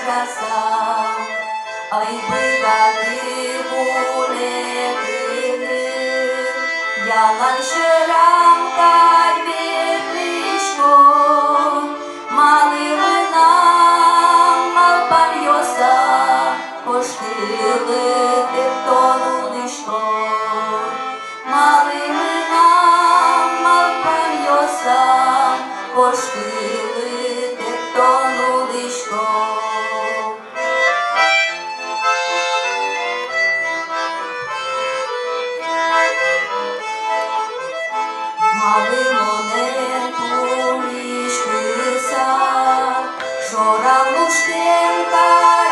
краса, ай би таки були yalan şıramkar bitlişko malımına malpar yosa hoşgılı teptonulişko malımına malpar yosa hoşgılı teptonulişko Малимоне туриш киса, шорам луштенка